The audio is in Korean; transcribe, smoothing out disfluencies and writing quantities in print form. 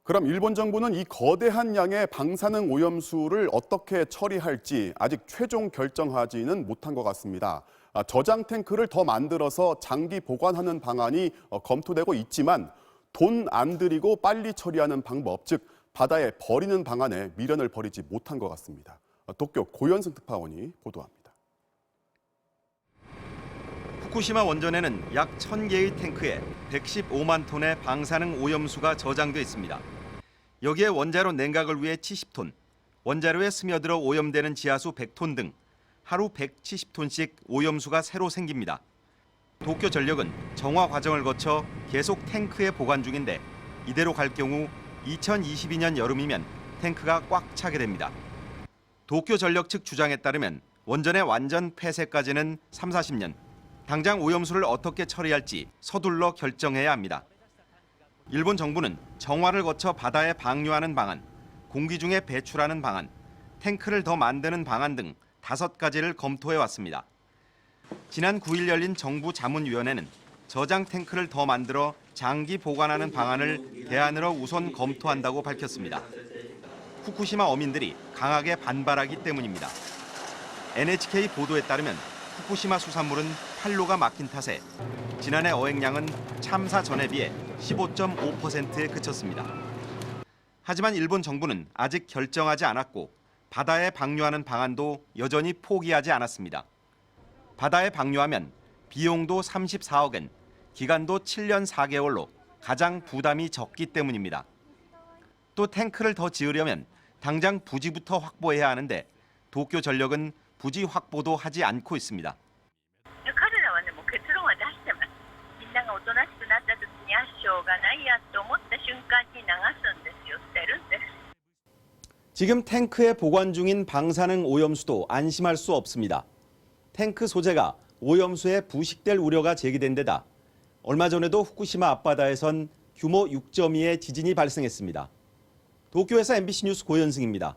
그럼 일본 정부는 이 거대한 양의 방사능 오염수를 어떻게 처리할지 아직 최종 결정하지는 못한 것 같습니다. 저장 탱크를 더 만들어서 장기 보관하는 방안이 검토되고 있지만 돈 안 들이고 빨리 처리하는 방법, 즉 바다에 버리는 방안에 미련을 버리지 못한 것 같습니다. 도쿄 고현승 특파원이 보도합니다. 후쿠시마 원전에는 약 1,000개의 탱크에 115만 톤의 방사능 오염수가 저장돼 있습니다. 여기에 원자로 냉각을 위해 70톤, 원자로에 스며들어 오염되는 지하수 100톤 등 하루 170톤씩 오염수가 새로 생깁니다. 도쿄전력은 정화 과정을 거쳐 계속 탱크에 보관 중인데 이대로 갈 경우 2022년 여름이면 탱크가 꽉 차게 됩니다. 도쿄전력 측 주장에 따르면 원전의 완전 폐쇄까지는 30-40년, 당장 오염수를 어떻게 처리할지 서둘러 결정해야 합니다. 일본 정부는 정화를 거쳐 바다에 방류하는 방안, 공기 중에 배출하는 방안, 탱크를 더 만드는 방안 등 5가지를 검토해 왔습니다. 지난 9일 열린 정부 자문위원회는 저장 탱크를 더 만들어 장기 보관하는 방안을 대안으로 우선 검토한다고 밝혔습니다. 후쿠시마 어민들이 강하게 반발하기 때문입니다. NHK 보도에 따르면 후쿠시마 수산물은 판로가 막힌 탓에 지난해 어획량은 참사 전에 비해 15.5%에 그쳤습니다. 하지만 일본 정부는 아직 결정하지 않았고 바다에 방류하는 방안도 여전히 포기하지 않았습니다. 바다에 방류하면 비용도 34억 엔, 기간도 7년 4개월로 가장 부담이 적기 때문입니다. 또 탱크를 더 지으려면 당장 부지부터 확보해야 하는데 도쿄전력은 부지 확보도 하지 않고 있습니다. 彼らはね、もう結論は出してます。みんながおとなしくなった時に、しょうがないやと思った瞬間に流すんですよ、捨てるんです。 지금 탱크에 보관 중인 방사능 오염수도 안심할 수 없습니다. 탱크 소재가 오염수에 부식될 우려가 제기된 데다 얼마 전에도 후쿠시마 앞바다에선 규모 6.2의 지진이 발생했습니다. 도쿄에서 MBC 뉴스 고현승입니다.